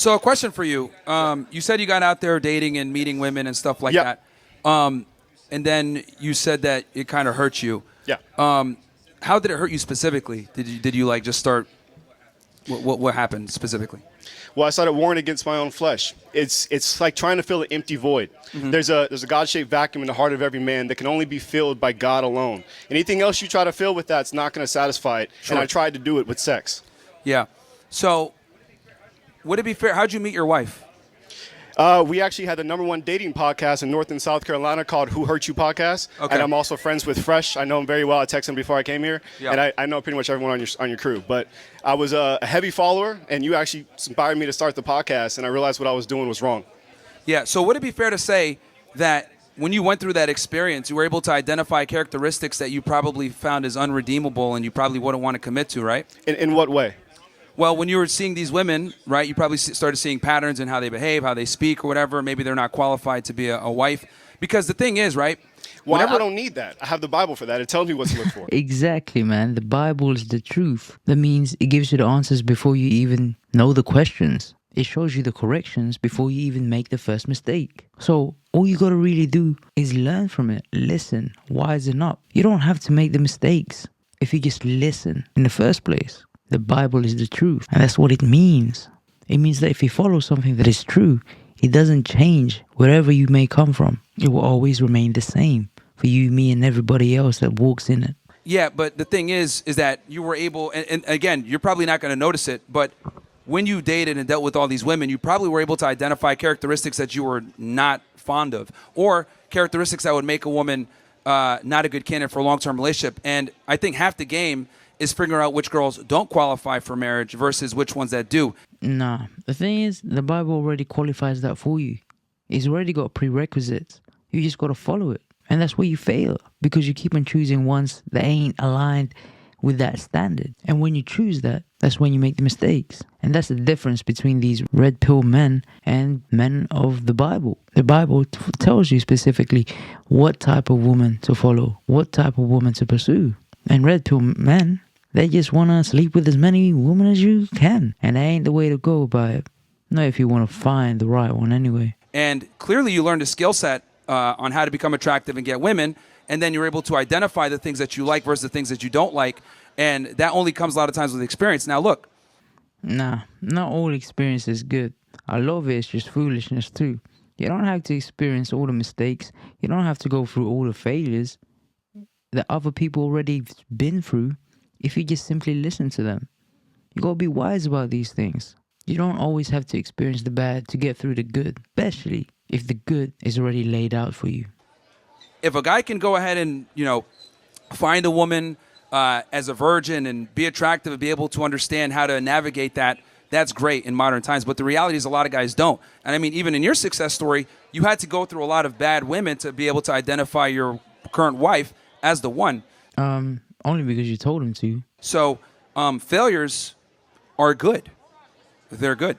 So a question for you. You said you got out there dating and meeting women and stuff like Yep. that. And then you said that it kind of hurt you. Yeah. How did it hurt you specifically? Did you like just start? What happened specifically? Well, I started warring against my own flesh. It's like trying to fill an empty void. There's a God-shaped vacuum in the heart of every man that can only be filled by God alone. Anything else you try to fill with that's not going to satisfy it. Sure. And I tried to do it with sex. Yeah. So would it be fair? How'd you meet your wife? We actually had the #1 dating podcast in North and South Carolina called Who Hurt You Podcast. Okay. And I'm also friends with Fresh. I know him very well. I texted him before I came here. Yeah. And I know pretty much everyone on your crew. But I was a heavy follower, and you actually inspired me to start the podcast, and I realized what I was doing was wrong. Yeah. So would it be fair to say that when you went through that experience, you were able to identify characteristics that you probably found as unredeemable and you probably wouldn't want to commit to, right? In what way? Well, when you were seeing these women, right, you probably started seeing patterns in how they behave, how they speak, or whatever. Maybe they're not qualified to be a wife. Because the thing is, right? Well, I don't need that. I have the Bible for that. It tells me what to look for. Exactly, man. The Bible is the truth. That means it gives you the answers before you even know the questions. It shows you the corrections before you even make the first mistake. So all you got to really do is learn from it. Listen, wisen up. You don't have to make the mistakes if you just listen in the first place. The Bible is the truth. And that's what it means. It means that if you follow something that is true, it doesn't change wherever you may come from. It will always remain the same for you, me, and everybody else that walks in it. Yeah, but the thing is that you were able, and again, you're probably not going to notice it, but when you dated and dealt with all these women, you probably were able to identify characteristics that you were not fond of, or characteristics that would make a woman not a good candidate for a long-term relationship. And I think half the game is figuring out which girls don't qualify for marriage versus which ones that do. Nah, the thing is, the Bible already qualifies that for you. It's already got prerequisites. You just got to follow it. And that's where you fail, because you keep on choosing ones that ain't aligned with that standard. And when you choose that, that's when you make the mistakes. And that's the difference between these red pill men and men of the Bible. The Bible tells you specifically what type of woman to follow, what type of woman to pursue. And red pill men, they just want to sleep with as many women as you can. And that ain't the way to go about it. Not if you want to find the right one anyway. And clearly you learned a skill set on how to become attractive and get women. And then you're able to identify the things that you like versus the things that you don't like. And that only comes a lot of times with experience. Now, look. Nah, not all experience is good. A lot of it is just foolishness too. You don't have to experience all the mistakes. You don't have to go through all the failures that other people already been through if you just simply listen to them. You gotta be wise about these things. You don't always have to experience the bad to get through the good, especially if the good is already laid out for you. If a guy can go ahead and, find a woman as a virgin and be attractive and be able to understand how to navigate that, that's great in modern times. But the reality is a lot of guys don't. And I mean, even in your success story, you had to go through a lot of bad women to be able to identify your current wife as the one. Only because you told him to. So failures are good. They're good.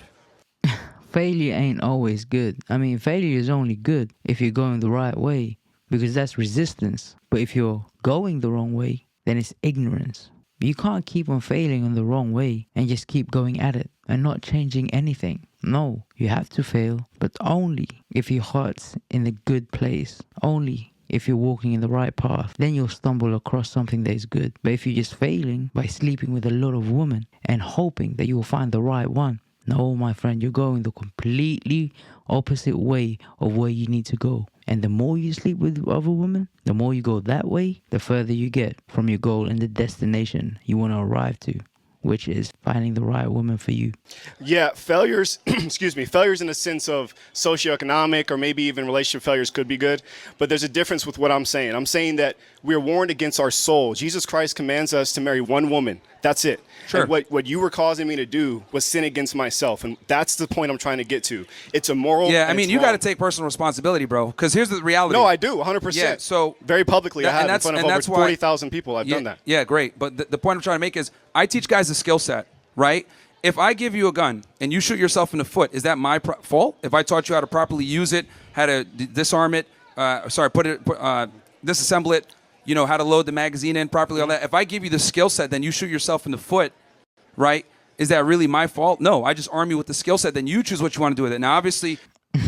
Failure ain't always good. I mean, failure is only good if you're going the right way, because that's resistance. But if you're going the wrong way, then it's ignorance. You can't keep on failing in the wrong way and just keep going at it and not changing anything. No, you have to fail, but only if your heart's in a good place. Only if you're walking in the right path. Then you'll stumble across something that is good. But if you're just failing by sleeping with a lot of women and hoping that you will find the right one, no, my friend, you're going the completely opposite way of where you need to go. And the more you sleep with other women, the more you go that way, the further you get from your goal and the destination you want to arrive to, which is finding the right woman for you. Yeah, failures, failures in the sense of socioeconomic or maybe even relationship failures could be good. But there's a difference with what I'm saying. I'm saying that we're warned against our soul. Jesus Christ commands us to marry one woman. That's it. Sure. And what you were causing me to do was sin against myself. And that's the point I'm trying to get to. It's immoral. Yeah, I mean, you got to to take personal responsibility, bro, because here's the reality. No, I do, 100%. Yeah, so very publicly, I have in front of over that's why- 40,000 people. I've Yeah, done that. Yeah, great. But the point I'm trying to make is I teach guys a skill set, right? If I give you a gun and you shoot yourself in the foot, is that my fault? If I taught you how to properly use it, how to disarm it, disassemble it, how to load the magazine in properly, all that. If I give you the skill set, then you shoot yourself in the foot, right? is that really my fault? No, I just arm you with the skill set. Then you choose what you want to do with it. Now, obviously,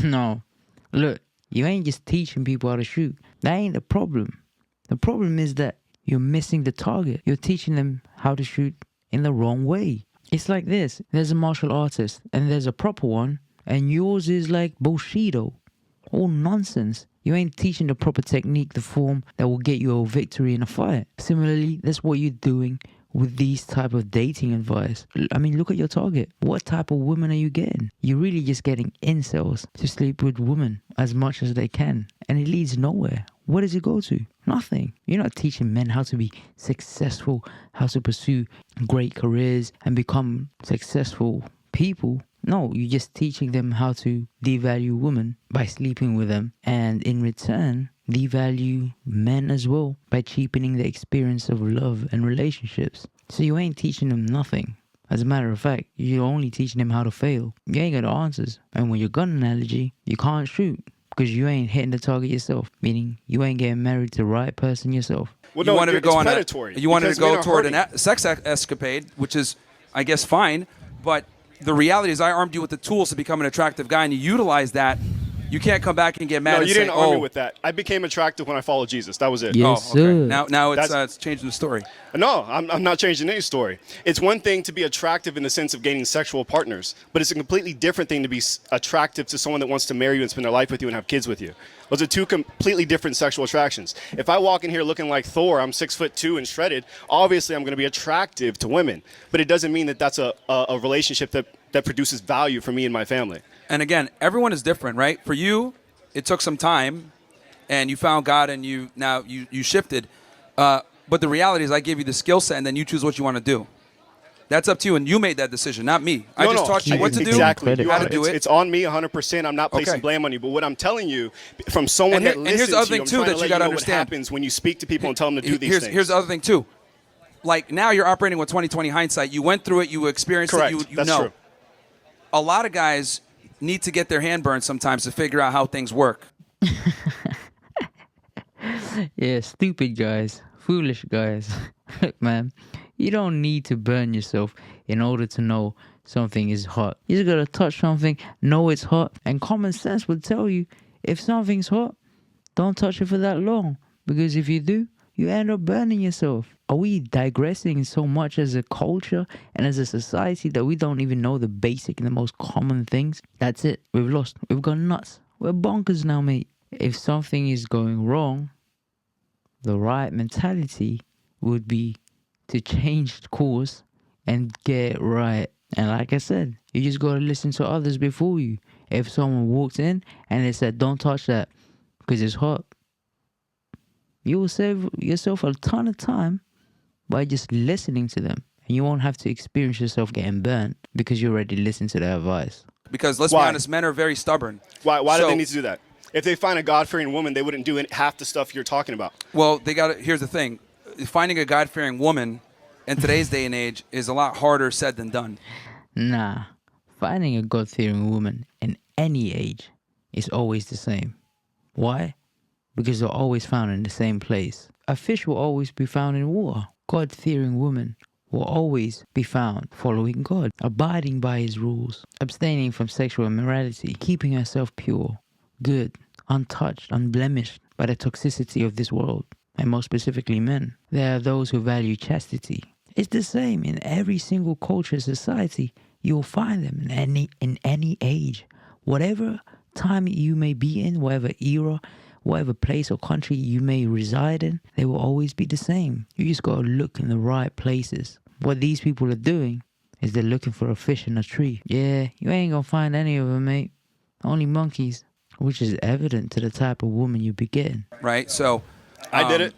No. Look, you ain't just teaching people how to shoot. That ain't the problem. The problem is that you're missing the target. You're teaching them how to shoot in the wrong way. It's like this. There's a martial artist and there's a proper one, and yours is like Bushido. All nonsense. You ain't teaching the proper technique, the form that will get you a victory in a fight. Similarly, that's what you're doing with these type of dating advice. I mean, look at your target. What type of women are you getting? You're really just getting incels to sleep with women as much as they can. And it leads nowhere. Where does it go to? Nothing. You're not teaching men how to be successful, how to pursue great careers and become successful people. No, you're just teaching them how to devalue women by sleeping with them. And in return, devalue men as well by cheapening the experience of love and relationships. So you ain't teaching them nothing. As a matter of fact, you're only teaching them how to fail. You ain't got the answers. And when you're gun analogy, you can't shoot because you ain't hitting the target yourself, meaning you ain't getting married to the right person yourself. Well, you no, wanted to it's go on predatory, you wanted to because men go are toward hurting. an sex escapade, which is, I guess, fine. But the reality is, I armed you with the tools to become an attractive guy, and you utilize that. You can't come back and get mad No, and you say, didn't arm me "Oh, with that. I became attractive when I followed Jesus. That was it. Yeah. oh, Yes, okay." sir. Now That's- it's changing the story. No, I'm not changing any story. It's one thing to be attractive in the sense of gaining sexual partners, but it's a completely different thing to be attractive to someone that wants to marry you and spend their life with you and have kids with you. Those are two completely different sexual attractions. If I walk in here looking like Thor, I'm 6'2" and shredded, obviously I'm going to be attractive to women, but it doesn't mean that that's a relationship that produces value for me and my family. And again, everyone is different, right? For you, it took some time, and you found God, and you shifted. But the reality is, I gave you the skill set, and then you choose what you want to do. That's up to you, and you made that decision, not me. I just taught you what to do, Exactly. Credit. how to do it. It's on me 100%. I'm not placing Okay. blame on you. But what I'm telling you, from someone And here- that and here's listens the other to you, thing, I'm too, trying that to you let gotta know understand. what happens when you speak to people and tell them to do these things. Here's the other thing too. Like, now you're operating with 20/20 hindsight. You went through it. You experienced Correct. it. You That's know. true. A lot of guys need to get their hand burned sometimes to figure out how things work. Yeah, stupid guys, foolish guys. Look, man, you don't need to burn yourself in order to know something is hot. You just gotta touch something, know it's hot, and common sense would tell you if something's hot, don't touch it for that long. Because if you do, you end up burning yourself. Are we digressing so much as a culture and as a society that we don't even know the basic and the most common things? That's it. We've lost. We've gone nuts. We're bonkers now, mate. If something is going wrong, the right mentality would be to change course and get it right. And like I said, you just gotta listen to others before you. If someone walks in and they said, "Don't touch that because it's hot," you will save yourself a ton of time by just listening to them. And you won't have to experience yourself getting burnt because you already listened to their advice. Because let's be Why? honest, men are very stubborn. Why do So- they need to do that? If they find a God-fearing woman, they wouldn't do half the stuff you're talking about. Well, they got. Here's the thing: finding a God-fearing woman in today's day and age is a lot harder said than done. Nah, finding a God-fearing woman in any age is always the same. Why? Because they're always found in the same place. A fish will always be found in water. God-fearing women will always be found following God, abiding by His rules, abstaining from sexual immorality, keeping herself pure, good, untouched, unblemished by the toxicity of this world, and more specifically men. There are those who value chastity. It's the same in every single culture, society. You'll find them in any age. Whatever time you may be in, whatever era, whatever place or country you may reside in, they will always be the same. You just gotta look in the right places. What these people are doing is they're looking for a fish in a tree. Yeah, you ain't gonna find any of them, mate. Only monkeys. Which is evident to the type of woman you be getting. Right? So I did it,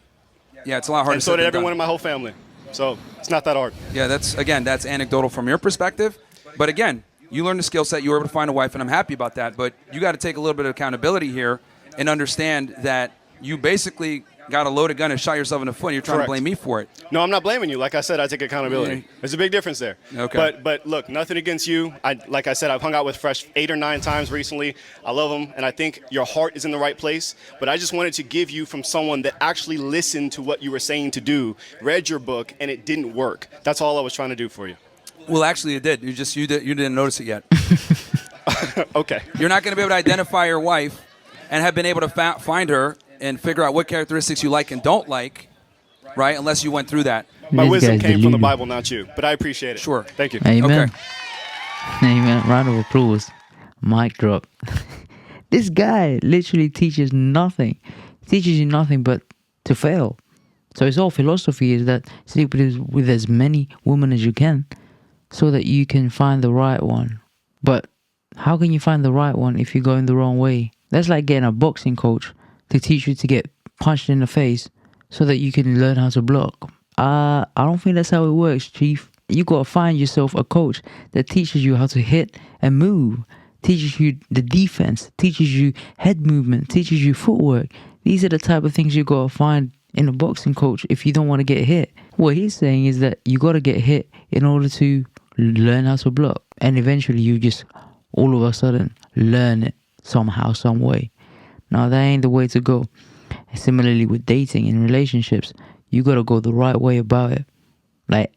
yeah, it's a lot harder and said so did than everyone done. in my whole family. So it's not that hard. Yeah, that's anecdotal from your perspective. But again, you learned the skill set, you were able to find a wife, and I'm happy about that. But you got to take a little bit of accountability here and understand that you basically got a loaded gun and shot yourself in the foot, and you're trying Correct. to blame me for it. No, I'm not blaming you. Like I said, I take accountability. Yeah. There's a big difference there. Okay. But look, nothing against you. Like I said, I've hung out with Fresh 8 or 9 times recently. I love them, and I think your heart is in the right place. But I just wanted to give you from someone that actually listened to what you were saying to do, read your book, and it didn't work. That's all I was trying to do for you. Well, actually, it did. You didn't notice it yet. Okay. You're not going to be able to identify your wife and have been able to find her and figure out what characteristics you like and don't like, right? Unless you went through that. My This wisdom guy's came from the deluded. Bible, not you. But I appreciate it. Sure. Thank you. Amen. Okay. Amen. Round of applause. Mic drop. This guy literally teaches nothing. Teaches you nothing but to fail. So his whole philosophy is that sleep with as many women as you can so that you can find the right one. But how can you find the right one if you're going the wrong way? That's like getting a boxing coach to teach you to get punched in the face so that you can learn how to block. I don't think that's how it works, Chief. You gotta find yourself a coach that teaches you how to hit and move, teaches you the defense, teaches you head movement, teaches you footwork. These are the type of things you gotta find in a boxing coach if you don't want to get hit. What he's saying is that you gotta get hit in order to learn how to block, and eventually you just all of a sudden learn it somehow, some way. Now that ain't the way to go. Similarly with dating and relationships, you gotta go the right way about it. Like,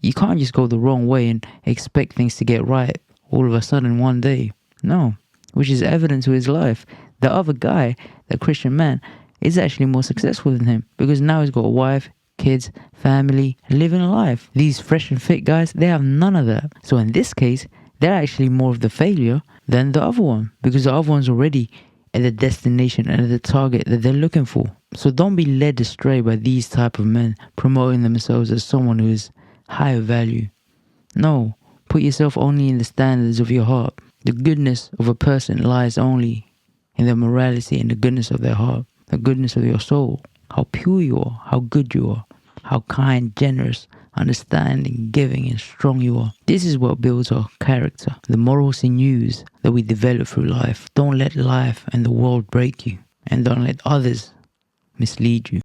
you can't just go the wrong way and expect things to get right all of a sudden one day. No, which is evident to his life. The other guy, the Christian man, is actually more successful than him because now he's got a wife, kids, family, living a life. These fresh and fit guys, they have none of that. So in this case, they're actually more of the failure than the other one because the other one's already at the destination and at the target that they're looking for. So don't be led astray by these type of men promoting themselves as someone who is higher value. No, put yourself only in the standards of your heart. The goodness of a person lies only in their morality and the goodness of their heart, the goodness of your soul, how pure you are, how good you are, how kind, generous, understanding, giving, and strong you are. This is what builds our character, the moral sinews that we develop through life. Don't let life and the world break you, and don't let others mislead you.